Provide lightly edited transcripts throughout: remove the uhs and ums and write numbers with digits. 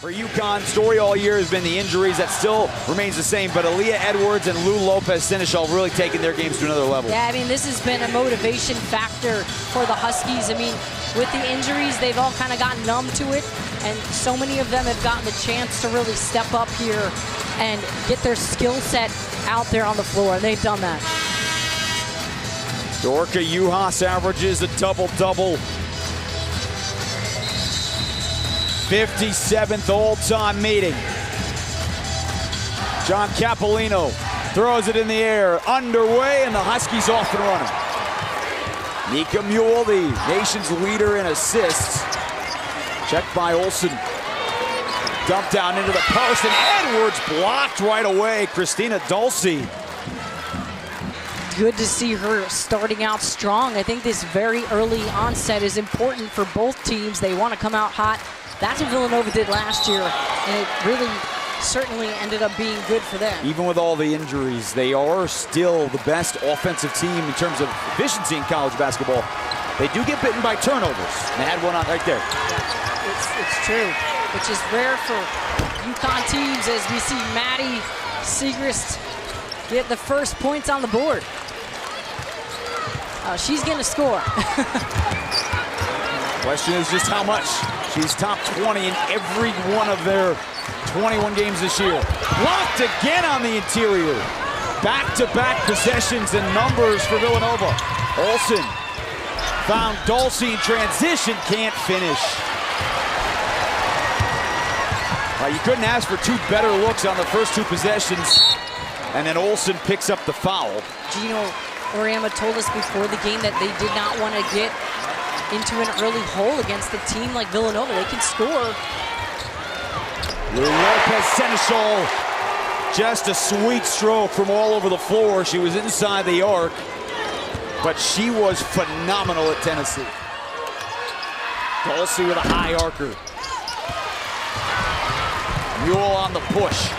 For UConn, story all year has been the injuries. That still remains the same, but Aaliyah Edwards and Lou Lopez-Seneschal really taking their games to another level. Yeah, I mean, this has been a motivation factor for the Huskies. I mean, with the injuries, they've all kind of gotten numb to it, and so many of them have gotten the chance to really step up here and get their skill set out there on the floor, and they've done that. Dorka Juhasz averages a double-double. 57th all-time meeting. John Capolino throws it in the air, underway, and the Huskies off and running. Nika Mule, the nation's leader in assists. Checked by Olsen. Dumped down into the post, and Edwards blocked right away. Christina Dulce. Good to see her starting out strong. I think this very early onset is important for both teams. They want to come out hot. That's what Villanova did last year, and it really certainly ended up being good for them. Even with all the injuries, they are still the best offensive team in terms of efficiency in college basketball. They do get bitten by turnovers. They had one on right there. Yeah, it's true, which is rare for UConn teams, as we see Maddy Siegrist get the first points on the board. She's going to score. Question is just how much. She's top 20 in every one of their 21 games this year. Blocked again on the interior. Back-to-back possessions and numbers for Villanova. Olsen found Dulce in transition, can't finish. You couldn't ask for two better looks on the first two possessions. And then Olsen picks up the foul. Gino Auriemma told us before the game that they did not want to get into an early hole against a team like Villanova. They can score. Lou Lopez-Seneschal, just a sweet stroke from all over the floor. She was inside the arc, but she was phenomenal at Tennessee. Dulce with a high arcer. Mule on the push.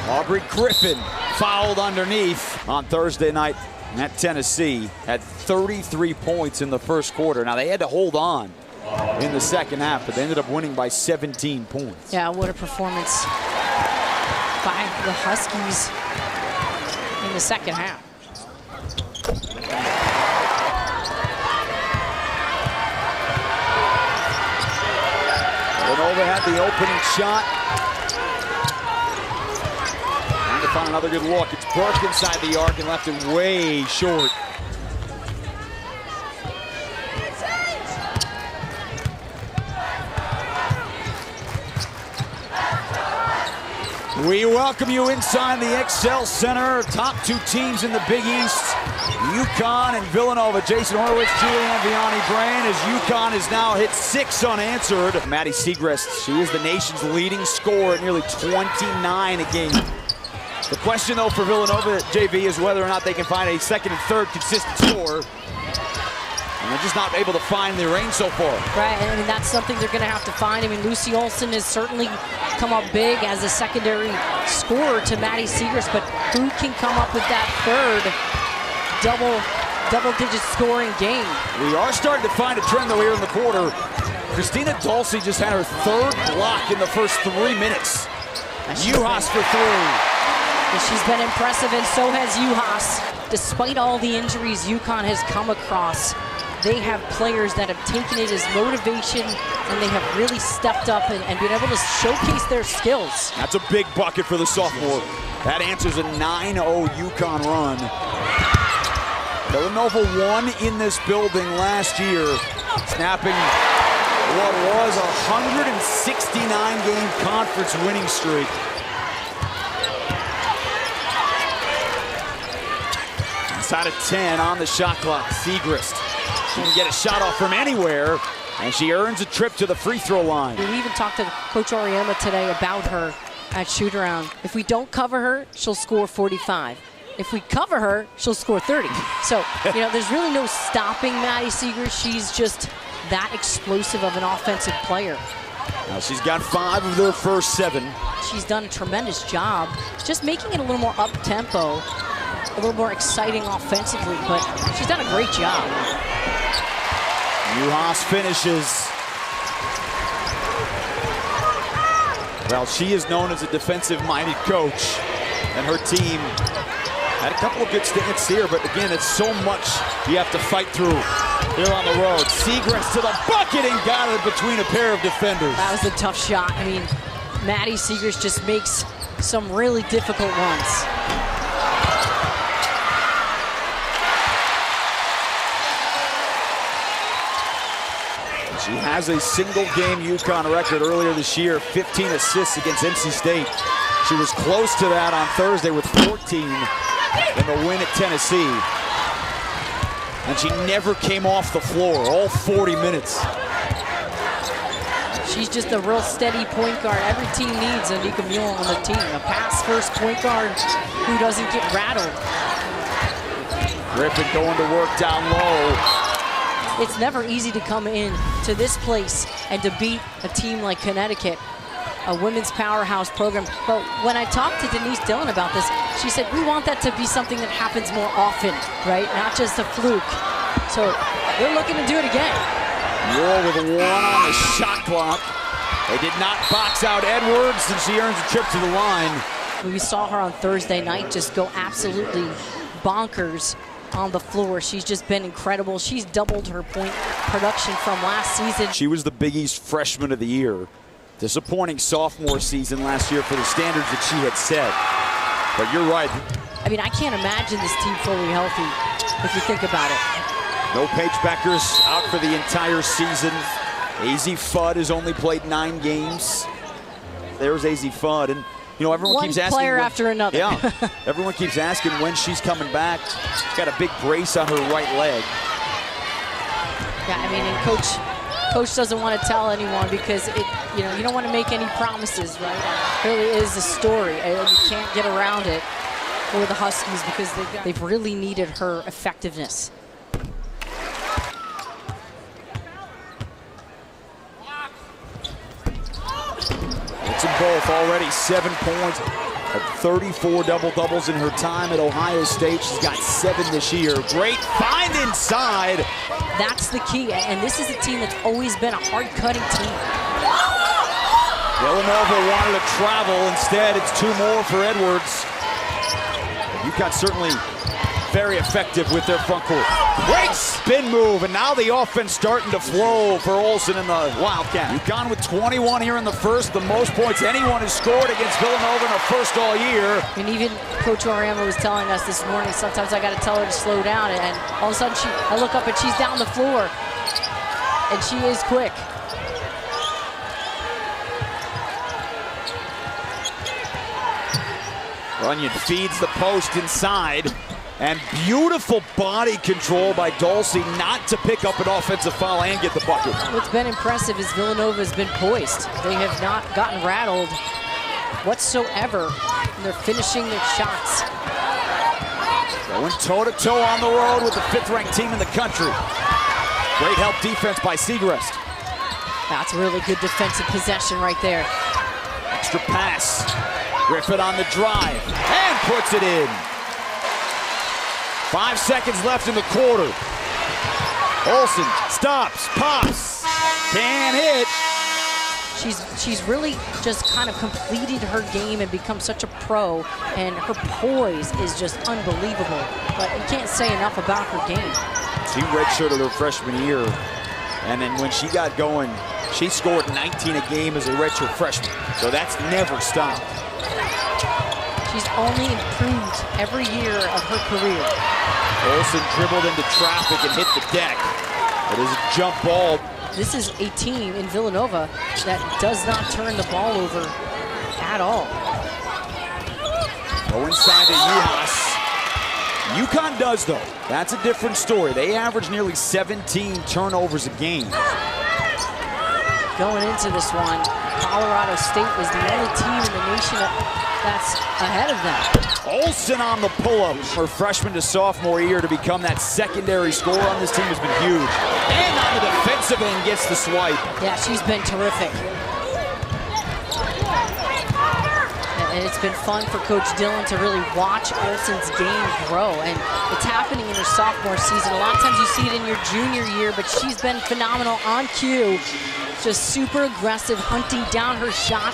Aubrey Griffin fouled underneath on Thursday night at Tennessee. Had 33 points in the first quarter. Now, they had to hold on in the second half, but they ended up winning by 17 points. Yeah, what a performance by the Huskies in the second half. Villanova had the opening shot. Trying to find another good look. It's Burke inside the arc and left it way short. We welcome you inside the XL Center. Top two teams in the Big East, UConn and Villanova. Jason Horowitz, Julianne Vianney-Brain, as UConn has now hit 6 unanswered. Maddy Siegrist, she is the nation's leading scorer at nearly 29 a game. The question, though, for Villanova, JV, is whether or not they can find a second and third consistent scorer. And they're just not able to find the range so far. Right, I mean, that's something they're going to have to find. I mean, Lucy Olsen has certainly come up big as a secondary scorer to Maddy Siegrist, but who can come up with that third double-digit scoring game? We are starting to find a trend, though, here in the quarter. Christina Dulce just had her third block in the first 3 minutes. Juhasz for 3. She's been impressive, and so has Juhasz. Despite all the injuries UConn has come across, they have players that have taken it as motivation, and they have really stepped up and been able to showcase their skills. That's a big bucket for the sophomore. That answers a 9-0 UConn run. Villanova won in this building last year, snapping what was a 169-game conference winning streak. Inside of 10 on the shot clock, Siegrist. She can get a shot off from anywhere, and she earns a trip to the free throw line. We even talked to Coach Auriemma today about her at shoot-around. If we don't cover her, she'll score 45. If we cover her, she'll score 30. So, you know, there's really no stopping Maddy Siegrist. She's just that explosive of an offensive player. Now she's got 5 of their first 7. She's done a tremendous job just making it a little more up-tempo, a little more exciting offensively, but she's done a great job. Juhasz finishes. Well, she is known as a defensive-minded coach, and her team had a couple of good stints here, but again, it's so much you have to fight through here on the road. Siegrist to the bucket and got it between a pair of defenders. That was a tough shot. I mean, Maddy Siegrist just makes some really difficult ones. She has a single-game UConn record earlier this year, 15 assists against NC State. She was close to that on Thursday with 14 in the win at Tennessee. And she never came off the floor, all 40 minutes. She's just a real steady point guard. Every team needs a Nika Mule on the team. A pass-first point guard who doesn't get rattled. Griffin going to work down low. It's never easy to come in to this place and to beat a team like Connecticut, a women's powerhouse program. But when I talked to Denise Dillon about this, she said, we want that to be something that happens more often, right? Not just a fluke. So they're looking to do it again. Mule with a 1 on the shot clock. They did not box out Edwards, and she earns a trip to the line. We saw her on Thursday night just go absolutely bonkers on the floor. She's just been incredible. She's doubled her point production from last season. She was the Big East Freshman of the Year. Disappointing sophomore season last year for the standards that she had set. But you're right. I mean, I can't imagine this team fully healthy if you think about it. No Paige Beckers out for the entire season. AZ Fudd has only played 9 games. There's AZ Fudd. And you know, everyone keeps asking. One player after another. Yeah, everyone keeps asking when she's coming back. She's got a big brace on her right leg. Yeah, I mean, and coach doesn't want to tell anyone because you don't want to make any promises, right? It really is a story, and you can't get around it for the Huskies because they've really needed her effectiveness. It's in both already, 7 points, 34 double-doubles in her time at Ohio State. She's got 7 this year. Great find inside. That's the key, and this is a team that's always been a hard-cutting team. Villanova wanted to travel. Instead, it's 2 more for Edwards. UConn certainly very effective with their front court. Great spin move, and now the offense starting to flow for Olsen and the Wildcats. UConn with 21 here in the first, the most points anyone has scored against Villanova in the first all year. And even Coach Oriama was telling us this morning, sometimes I got to tell her to slow down, and all of a sudden I look up and she's down the floor, and she is quick. Runyon feeds the post inside. And beautiful body control by Dulce not to pick up an offensive foul and get the bucket. What's been impressive is Villanova has been poised. They have not gotten rattled whatsoever, and they're finishing their shots. Going toe-to-toe on the road with the 5th-ranked team in the country. Great help defense by Siegrist. That's really good defensive possession right there. Extra pass. Griffin on the drive and puts it in. 5 seconds left in the quarter. Olsen stops, pops, can't hit. She's really just kind of completed her game and become such a pro, and her poise is just unbelievable. But you can't say enough about her game. She redshirted her freshman year, and then when she got going, she scored 19 a game as a redshirt freshman. So that's never stopped. She's only improved every year of her career. Olsen dribbled into traffic and hit the deck. It is a jump ball. This is a team in Villanova that does not turn the ball over at all. Go inside to Juhasz. UConn does, though. That's a different story. They average nearly 17 turnovers a game. Going into this one, Colorado State is the only team in the nation that's ahead of them. Olsen on the pull-up. Her freshman to sophomore year to become that secondary scorer on this team has been huge. And on the defensive end gets the swipe. Yeah, she's been terrific. And it's been fun for Coach Dillon to really watch Olsen's game grow. And it's happening in her sophomore season. A lot of times you see it in your junior year, but she's been phenomenal on cue just super aggressive, hunting down her shot.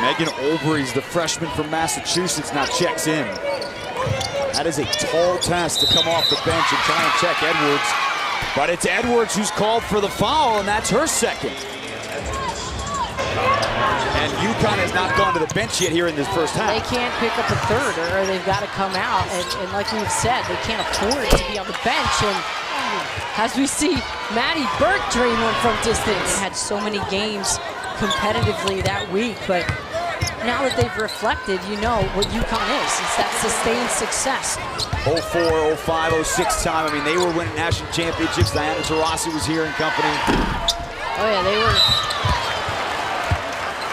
Megan Olbrey's the freshman from Massachusetts now checks in. That is a tall task to come off the bench and try and check Edwards. But it's Edwards who's called for the foul, and that's her second. And UConn has not gone to the bench yet here in this first half. They can't pick up a third, or they've got to come out. And like we've said, they can't afford to be on the bench. And as we see, Maddie Burke drain one from distance. Had so many games competitively that week, but now that they've reflected, you know what UConn is. It's that sustained success. 04, 05, 06 time. I mean, they were winning national championships. Diana Taurasi was here in company. Oh yeah, they were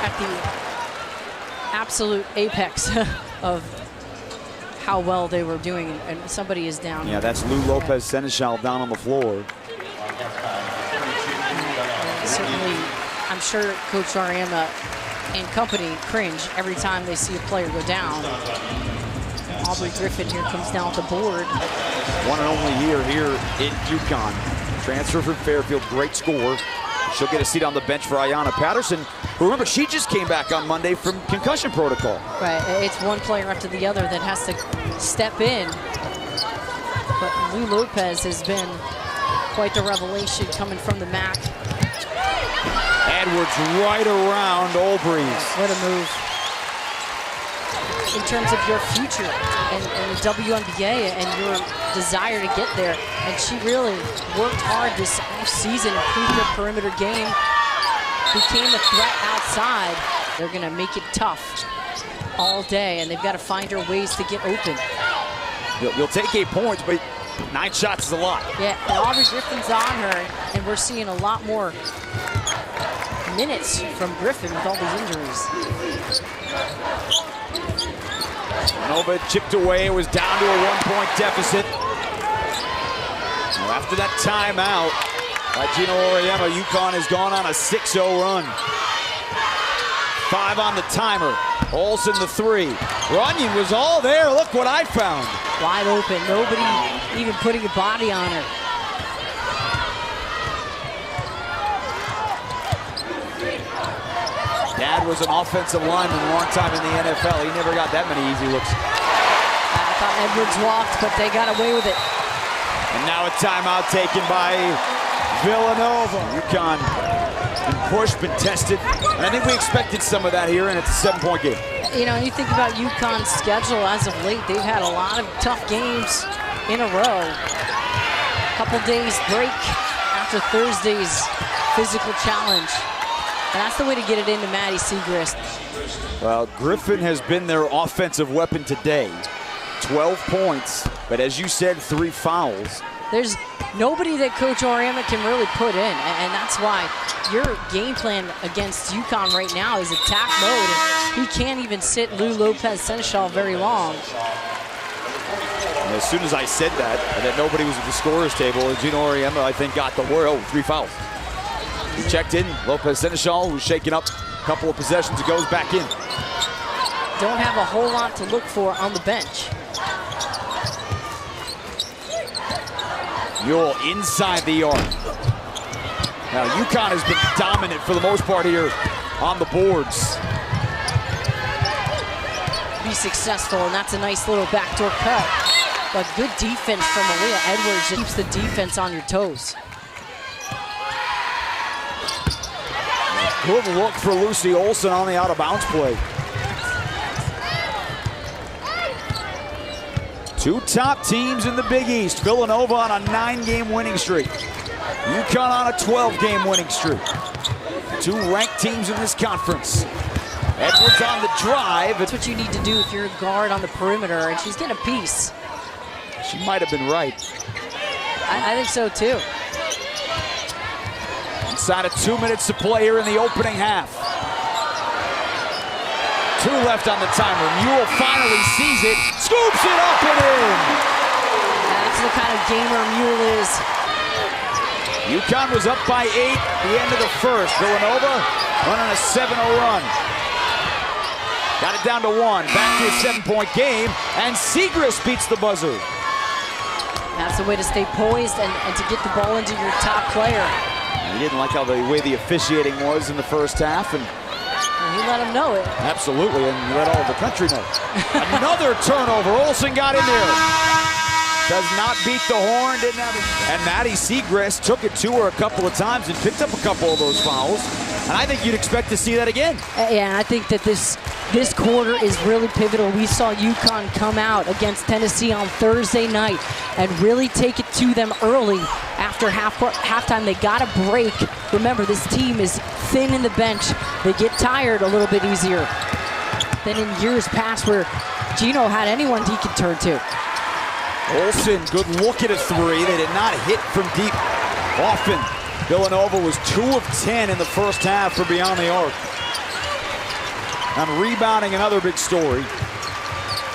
at the absolute apex of how well they were doing, and somebody is down. Yeah, that's Lou Lopez Seneschal down on the floor. Certainly, I'm sure Coach Ariema and company cringe every time they see a player go down. Aubrey Griffin here comes down with the board. One and only here in UConn. Transfer from Fairfield, great score. She'll get a seat on the bench for Ayanna Patterson, who, remember, she just came back on Monday from concussion protocol. Right, it's one player after the other that has to step in. But Lou Lopez has been quite the revelation coming from the MAC. Edwards right around Olbrey's. What a move. In terms of your future and the WNBA and your desire to get there. And she really worked hard this offseason, improved her perimeter game, became a threat outside. They're gonna make it tough all day, and they've got to find her ways to get open. You'll take 8 points, but 9 shots is a lot. Yeah, and Aubrey Griffin's on her, and we're seeing a lot more minutes from Griffin with all these injuries. Nova chipped away. It was down to a 1-point deficit. Now after that timeout by Gino Auriemma, UConn has gone on a 6-0 run. 5 on the timer. Olsen the 3. Runyon was all there. Look what I found. Wide open. Nobody even putting a body on her. Dad was an offensive lineman a long time in the NFL. He never got that many easy looks. I thought Edwards walked, but they got away with it. And now a timeout taken by Villanova. UConn been pushed, been tested. And I think we expected some of that here, and it's a 7-point game. You know, you think about UConn's schedule as of late, they've had a lot of tough games in a row. Couple days break after Thursday's physical challenge. And that's the way to get it into Maddy Siegrist. Well, Griffin has been their offensive weapon today. 12 points, but as you said, 3 fouls. There's nobody that Coach Auriemma can really put in, and that's why your game plan against UConn right now is attack mode. And he can't even sit Lou Lopez Seneschal very long. And as soon as I said that nobody was at the scorer's table, Gino Auriemma, I think, got the word. Oh, 3 fouls. He checked in. Lopez Seneschal, who's shaken up a couple of possessions, goes back in. Don't have a whole lot to look for on the bench. Ewell inside the arc. Now, UConn has been dominant for the most part here on the boards. Be successful, and that's a nice little backdoor cut. But good defense from Aaliyah Edwards. It keeps the defense on your toes. Good look for Lucy Olsen on the out-of-bounds play. 2 top teams in the Big East. Villanova on a 9-game winning streak. UConn on a 12-game winning streak. 2 ranked teams in this conference. Edwards on the drive. That's what you need to do if you're a guard on the perimeter, and she's getting a piece. She might have been right. I think so, too. Inside of 2 minutes to play here in the opening half. 2 left on the timer. Ewell finally sees it, scoops it up and in. That's the kind of gamer Ewell is. UConn was up by 8 at the end of the first. Villanova running a 7-0 run. Got it down to 1. Back to a 7-point game, and Siegrist beats the buzzer. That's the way to stay poised and to get the ball into your top player. He didn't like how the way the officiating was in the first half, and he let him know it. Absolutely, and he let all the country know. Another turnover. Olsen got in there. Does not beat the horn, didn't have it. And Maddy Siegrist took it to her a couple of times and picked up a couple of those fouls. And I think you'd expect to see that again. Yeah, and I think that this quarter is really pivotal. We saw UConn come out against Tennessee on Thursday night and really take it to them early after halftime. They got a break. Remember, this team is thin in the bench. They get tired a little bit easier than in years past where Gino had anyone he could turn to. Olsen, good look at a three. They did not hit from deep often. Villanova was 2 of 10 in the first half for beyond the arc. And rebounding, another big story.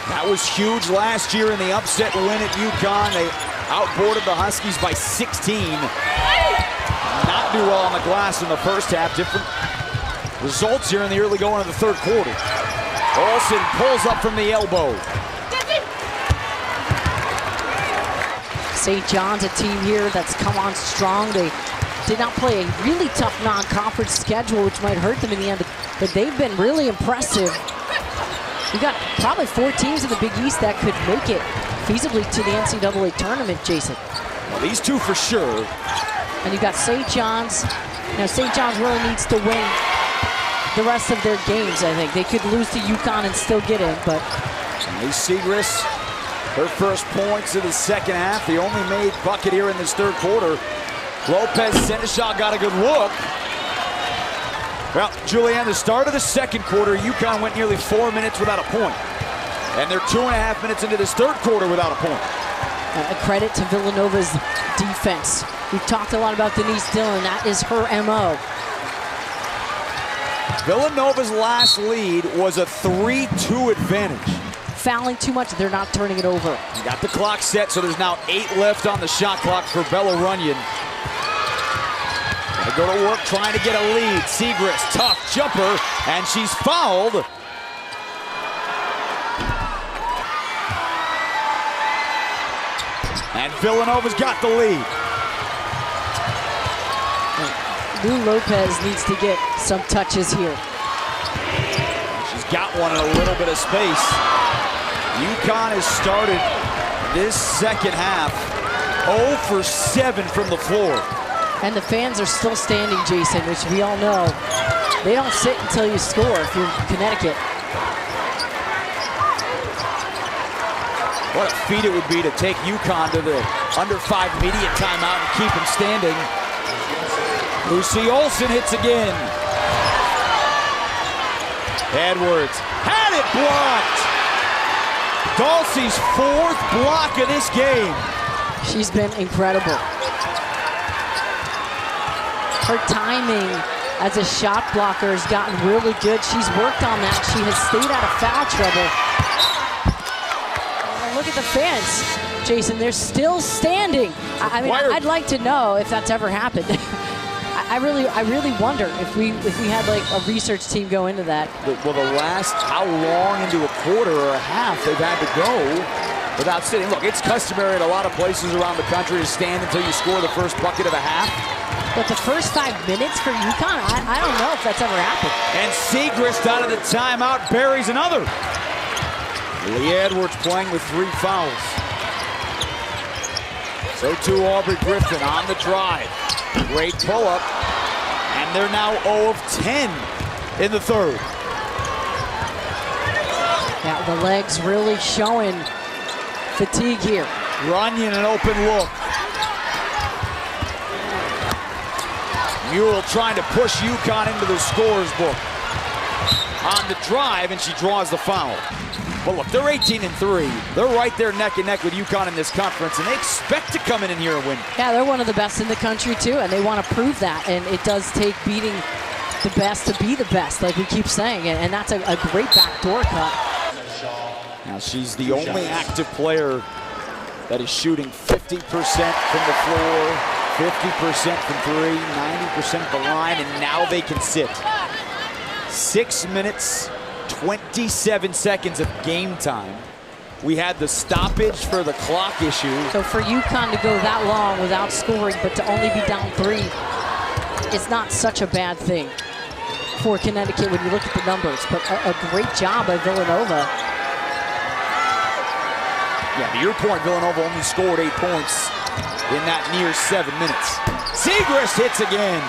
That was huge last year in the upset win at UConn. They outboarded the Huskies by 16. Not do well on the glass in the first half. Different results here in the early going of the third quarter. Olsen pulls up from the elbow. St. John's, a team here that's come on strong. They did not play a really tough non-conference schedule, which might hurt them in the end, but they've been really impressive. We got probably 4 teams in the Big East that could make it feasibly to the NCAA tournament, Jason. Well, these two for sure. And you got St. John's. Now, St. John's really needs to win the rest of their games, I think. They could lose to UConn and still get in, but... Maddy Siegrist, her first points of the second half. The only made bucket here in this third quarter. Lopez Seneschal got a good look. Well, Julianne, the start of the second quarter, UConn went nearly 4 minutes without a point. And they're 2.5 minutes into this third quarter without a point. A credit to Villanova's defense. We've talked a lot about Denise Dillon. That is her MO. Villanova's last lead was a 3-2 advantage. Fouling too much, they're not turning it over. You got the clock set, so there's now 8 left on the shot clock for Bella Runyon. They go to work trying to get a lead. Siegrist, tough jumper, and she's fouled. And Villanova's got the lead. Lou Lopez needs to get some touches here. She's got one in a little bit of space. UConn has started this second half 0 for 7 from the floor. And the fans are still standing, Jason, which we all know. They don't sit until you score if you're in Connecticut. What a feat it would be to take UConn to the under 5 media timeout and keep them standing. Lucy Olsen hits again. Edwards had it blocked. Dulcie's 4th block of this game. She's been incredible. Her timing as a shot blocker has gotten really good. She's worked on that. She has stayed out of foul trouble. And look at the fans, Jason. They're still standing. I mean, I'd like to know if that's ever happened. I really wonder if we had like a research team go into that. Well, the last, how long into a quarter or a half they've had to go without sitting. Look, it's customary at a lot of places around the country to stand until you score the first bucket of a half. But the first 5 minutes for UConn, I don't know if that's ever happened. And Siegrist out of the timeout buries another. Aaliyah Edwards playing with 3 fouls. So too Aubrey Griffin on the drive. Great pull-up. And they're now 0 of 10 in the third. Yeah, the legs really showing fatigue here. Runyon an open look. Mule trying to push UConn into the scorer's book. On the drive, and she draws the foul. But look, they're 18-3. They're right there neck and neck with UConn in this conference, and they expect to come in here and win. Yeah, they're one of the best in the country too, and they want to prove that. And it does take beating the best to be the best, like we keep saying. And that's a great backdoor cut. Now she's the only active player that is shooting 50% from the floor, 50% from 3, 90% at the line, and now they can sit. 6 minutes, 27 seconds of game time. We had the stoppage for the clock issue. So for UConn to go that long without scoring, but to only be down 3, it's not such a bad thing for Connecticut when you look at the numbers, but a great job by Villanova. Yeah, to your point, Villanova only scored 8 points in that near 7 minutes. Siegrist hits again.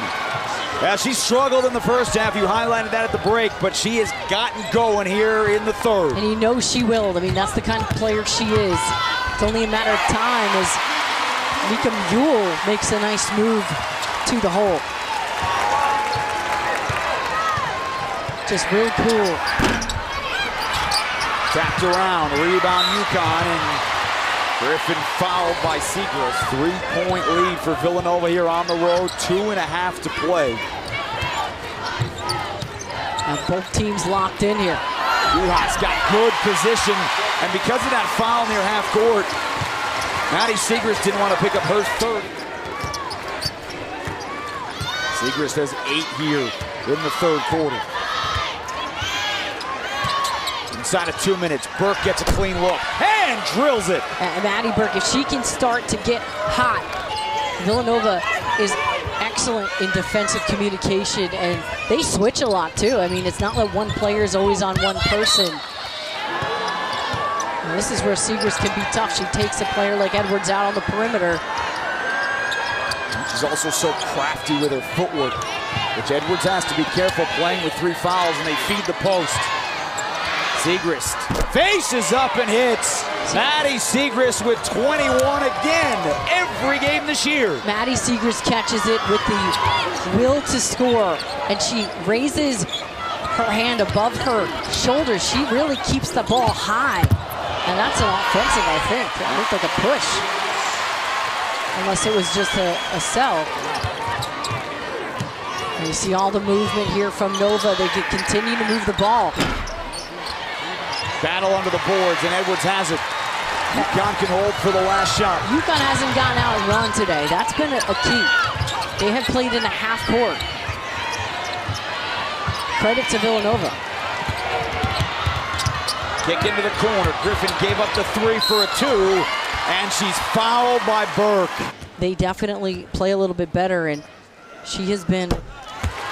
Yeah, she struggled in the first half. You highlighted that at the break, but she has gotten going here in the third. And you know she will. I mean, that's the kind of player she is. It's only a matter of time as Mika Mule makes a nice move to the hole. Just real cool. Tapped around, rebound UConn, and Griffin fouled by Siegrist. 3-point lead for Villanova here on the road, 2.5 to play. And both teams locked in here. Juhasz got good position, and because of that foul near half court, Maddy Siegrist didn't want to pick up her third. Siegrist has 8 here in the third quarter. Inside of 2 minutes, Burke gets a clean look and drills it. Maddie Burke, if she can start to get hot, Villanova is excellent in defensive communication, and they switch a lot too. I mean, it's not like one player is always on one person. And this is where Siegrist can be tough. She takes a player like Edwards out on the perimeter. She's also so crafty with her footwork, which Edwards has to be careful playing with 3 fouls, and they feed the post. Siegrist faces up and hits. Maddy Siegrist with 21 again, every game this year. Maddy Siegrist catches it with the will to score, and she raises her hand above her shoulders. She really keeps the ball high, and that's an offensive, I think. It looked like a push, unless it was just a sell. And you see all the movement here from Nova. They can continue to move the ball. Battle under the boards, and Edwards has it. UConn can hold for the last shot. UConn hasn't gone out and run today. That's been a key. They have played in a half court. Credit to Villanova. Kick into the corner. Griffin gave up the 3 for a 2, and she's fouled by Burke. They definitely play a little bit better, and she has been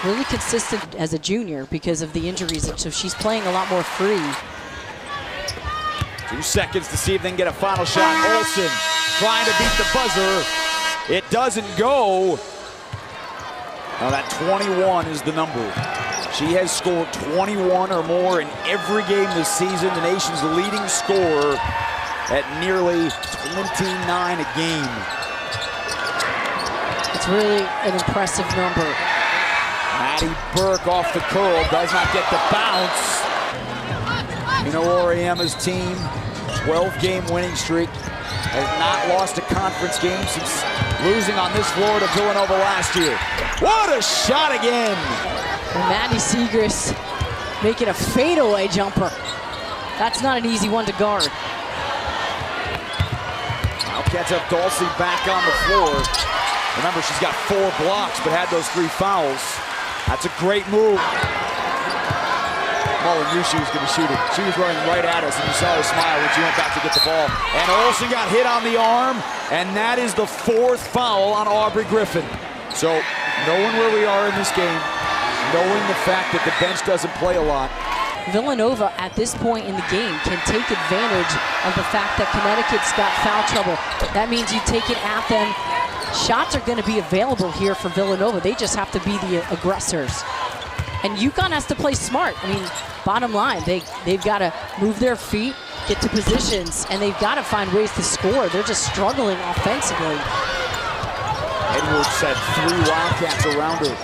really consistent as a junior because of the injuries, and so she's playing a lot more free. 2 seconds to see if they can get a final shot. Olsen trying to beat the buzzer. It doesn't go. Now that 21 is the number. She has scored 21 or more in every game this season. The nation's leading scorer at nearly 29 a game. It's really an impressive number. Maddy Burke off the curl, does not get the bounce. You know, Oriema's team, 12-game winning streak, has not lost a conference game since losing on this floor to Villanova last year. What a shot again! And Maddy Siegrist making a fadeaway jumper. That's not an easy one to guard. Wildcats have Olsen back on the floor. Remember, she's got 4 blocks, but had those 3 fouls. That's a great move. Mullen knew she was going to shoot it. She was running right at us, and you saw her smile when she went back to get the ball. And Olsen got hit on the arm, and that is the 4th foul on Aubrey Griffin. So, knowing where we are in this game, knowing the fact that the bench doesn't play a lot. Villanova, at this point in the game, can take advantage of the fact that Connecticut's got foul trouble. That means you take it at them. Shots are going to be available here for Villanova. They just have to be the aggressors. And UConn has to play smart. I mean, bottom line, they've got to move their feet, get to positions, and they've got to find ways to score. They're just struggling offensively. Edwards had 3 Wildcats around her.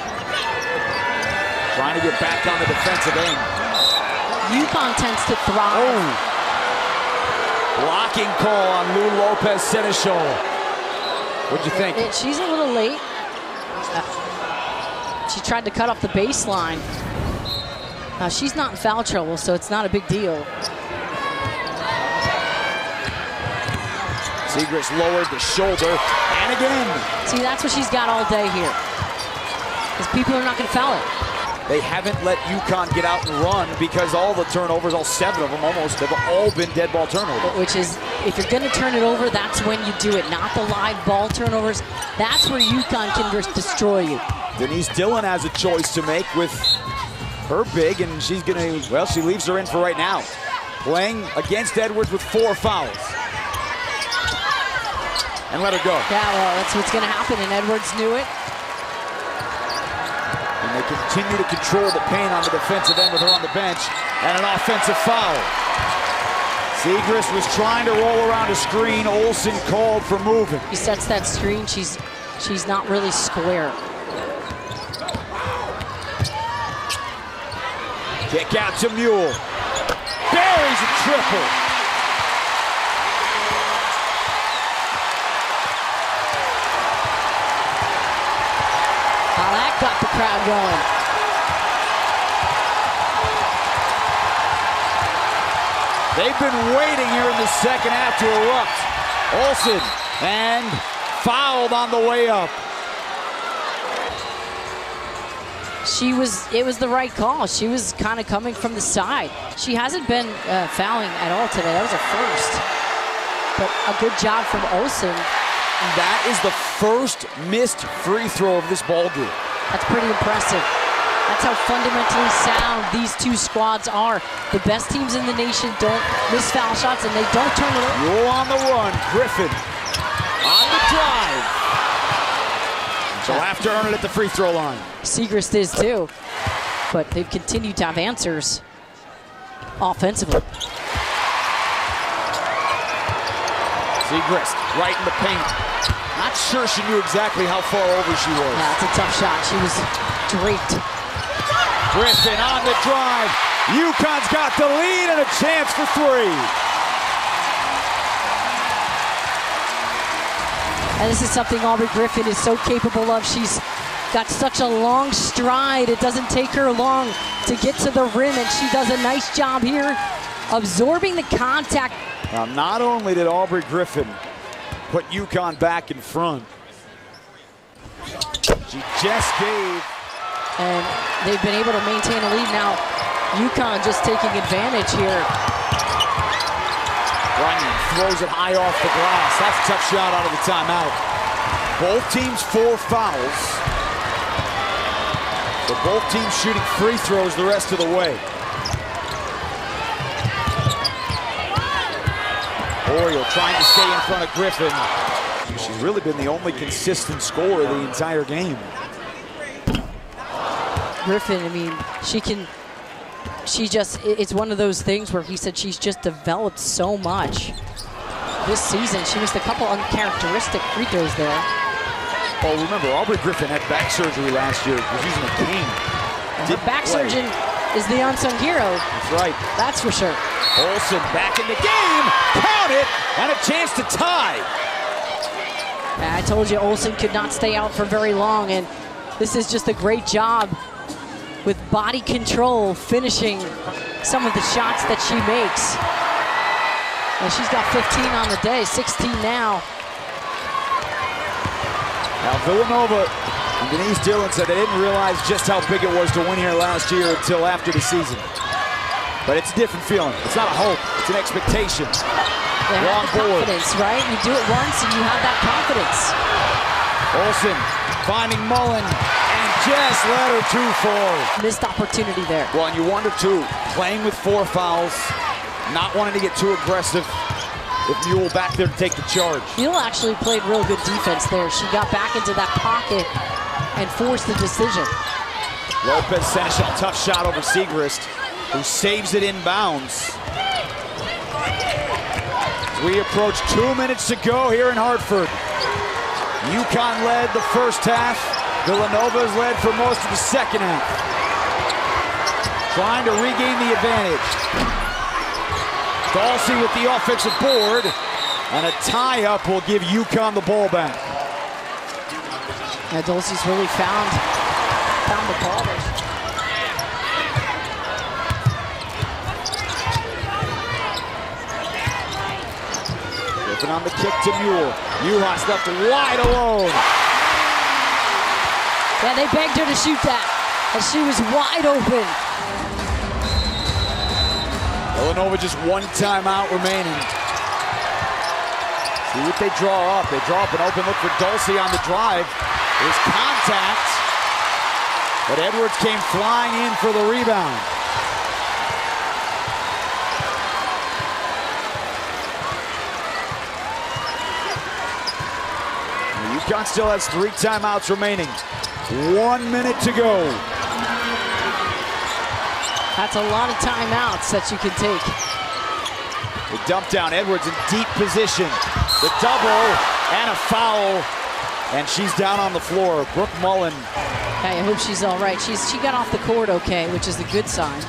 Trying to get back on the defensive end. UConn tends to thrive. Oh. Blocking call on Lou Lopez-Seneschal. What'd you think? She's a little late. She tried to cut off the baseline. She's not in foul trouble, so it's not a big deal. Siegrist lowered the shoulder, and again. See, that's what she's got all day here. Because people are not going to foul her. They haven't let UConn get out and run because all the turnovers, all 7 of them almost, have all been dead ball turnovers. Which is, if you're going to turn it over, that's when you do it, not the live ball turnovers. That's where UConn can destroy you. Denise Dillon has a choice to make with her big, and she's gonna, well, she leaves her in for right now. Playing against Edwards with 4 fouls. And let her go. Yeah, well, that's what's gonna happen, and Edwards knew it. And they continue to control the paint on the defensive end with her on the bench, and an offensive foul. Siegrist was trying to roll around a screen. Olsen called for moving. He sets that screen, she's not really square. Kick out to Mule. Buries a triple. Now that got the crowd going. They've been waiting here in the second half to erupt. Olsen, and fouled on the way up. It was the right call. She was kind of coming from the side. She hasn't been fouling at all today. That was her first. But a good job from Olsen. That is the first missed free throw of this ball game. That's pretty impressive. That's how fundamentally sound these two squads are. The best teams in the nation don't miss foul shots, and they don't turn it over. You're on the run. Griffin on the drive. She'll have to earn it at the free throw line. Siegrist is too, but they've continued to have answers offensively. Siegrist right in the paint. Not sure she knew exactly how far over she was. Yeah, it's a tough shot. She was draped. Griffin on the drive. UConn's got the lead and a chance for 3. And this is something Aubrey Griffin is so capable of. She's got such a long stride. It doesn't take her long to get to the rim, and she does a nice job here absorbing the contact. Now, not only did Aubrey Griffin put UConn back in front, she just gave. And they've been able to maintain a lead now. UConn just taking advantage here. Runyon throws it high off the glass. That's a tough shot out of the timeout. Both teams 4 fouls. But both teams shooting free throws the rest of the way. Oriole trying to stay in front of Griffin. She's really been the only consistent scorer the entire game. Griffin, I mean, it's one of those things where he said she's just developed so much this season. She missed a couple uncharacteristic free throws there. Oh, remember, Aubrey Griffin had back surgery last year. Was using a cane. Her back surgeon is the unsung hero. That's right. That's for sure. Olsen back in the game. Count it, and a chance to tie. I told you Olsen could not stay out for very long, and this is just a great job with body control, finishing some of the shots that she makes. And she's got 15 on the day, 16 now. Now Villanova and Denise Dillon said they didn't realize just how big it was to win here last year until after the season. But it's a different feeling. It's not a hope, it's an expectation. They have the confidence, right? You do it once and you have that confidence. Olsen finding Mullen. Just let her too fall. Missed opportunity there. Well, and you wonder too, playing with 4 fouls, not wanting to get too aggressive with Mule back there to take the charge. Mule actually played real good defense there. She got back into that pocket and forced the decision. Lopez sent a tough shot over Siegrist, who saves it inbounds. As we approach 2 minutes to go here in Hartford. UConn led the first half. Villanova has led for most of the second half. Trying to regain the advantage. Dulcie with the offensive board, and a tie-up will give UConn the ball back. Yeah, Dulcie's really found the ball there. Griffin on the kick to Mule. Juhasz left wide alone. Yeah, they begged her to shoot that, and she was wide open. Villanova just 1 timeout remaining. See what they draw up. They draw up an open look for Dulcie on the drive. There's contact. But Edwards came flying in for the rebound. UConn still has 3 timeouts remaining. 1 minute to go. That's a lot of timeouts that you can take. The dump down, Edwards in deep position. The double and a foul, and she's down on the floor. Brooke Mullen. Hey, I hope she's all right. She got off the court okay, which is a good sign.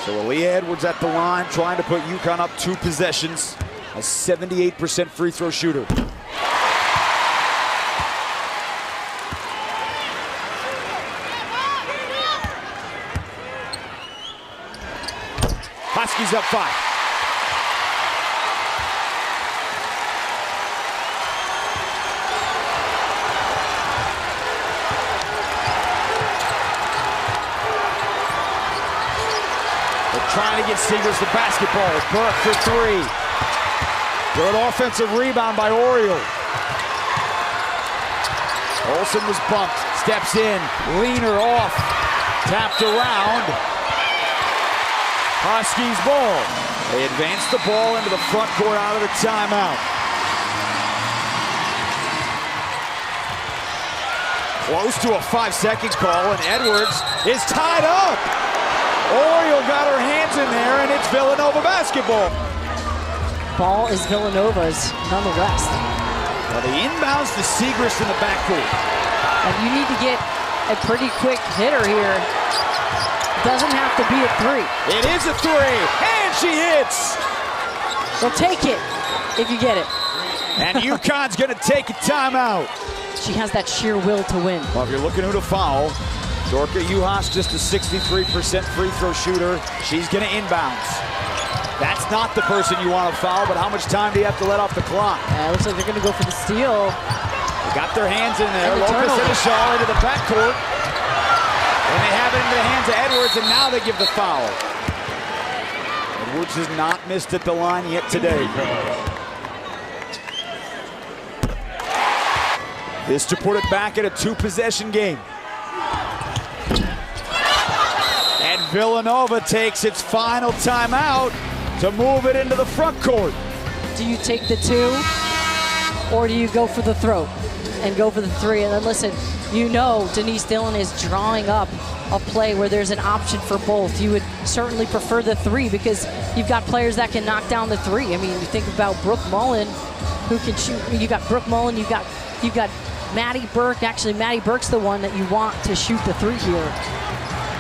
So Aaliyah Edwards at the line, trying to put UConn up 2 possessions. A 78% free throw shooter. Huskies up 5. They're trying to get Siegrist the basketball. Burke for 3. Good offensive rebound by Oriole. Olsen was bumped, steps in, leaner off, tapped around. Huskies ball. They advance the ball into the front court out of the timeout. Close to a 5-second call, and Edwards is tied up. Oriole got her hands in there, and it's Villanova basketball. Ball is Villanova's nonetheless. Well, the inbounds to Siegrist in the backcourt. And you need to get a pretty quick hitter here. Doesn't have to be a 3. It is a 3, and she hits. Well, take it if you get it. And UConn's gonna take a timeout. She has that sheer will to win. Well, if you're looking who to foul, Dorka Juhasz, just a 63% free throw shooter. She's gonna inbounds. That's not the person you want to foul, but how much time do you have to let off the clock? It looks like they're going to go for the steal. They got their hands in there. Lopez and a shawl into the backcourt. And they have it into the hands of Edwards, and now they give the foul. Edwards has not missed at the line yet today. This to put it back at a 2-possession game. And Villanova takes its final timeout to move it into the front court. Do you take the 2, or do you go for the throw and go for the 3? And then listen, you know Denise Dillon is drawing up a play where there's an option for both. You would certainly prefer the 3 because you've got players that can knock down the 3. I mean, you think about Brooke Mullen, who can shoot. You got Brooke Mullen, you got Maddie Burke. Actually, Maddie Burke's the one that you want to shoot the 3 here.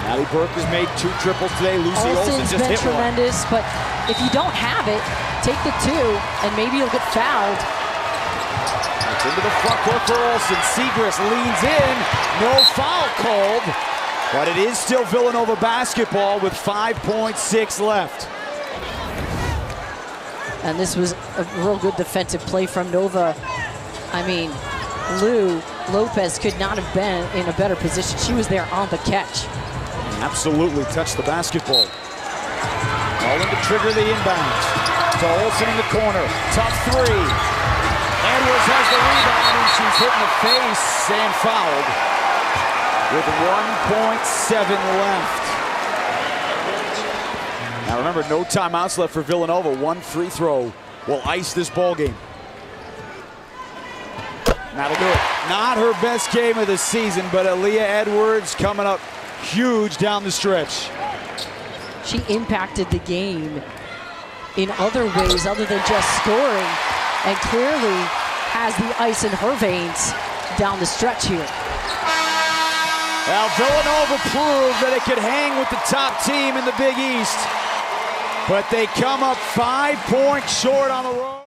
Maddie Burke has made 2 triples today. Lucy Olsen just been hit tremendous, but if you don't have it, take the 2, and maybe you'll get fouled. It's into the front court for Olsen. Siegrist leans in. No foul called, but it is still Villanova basketball with 5.6 left. And this was a real good defensive play from Nova. I mean, Lopez could not have been in a better position. She was there on the catch. Absolutely touched the basketball. Calling to trigger the inbounds. To Olsen in the corner. Tough 3. Edwards has the rebound, and she's hit in the face and fouled with 1.7 left. Now remember, no timeouts left for Villanova. 1 free throw will ice this ball game. And that'll do it. Not her best game of the season, but Aaliyah Edwards coming up huge down the stretch. She impacted the game in other ways other than just scoring, and clearly has the ice in her veins down the stretch here. Well, Villanova proved that it could hang with the top team in the Big East, but they come up 5 points short on the road.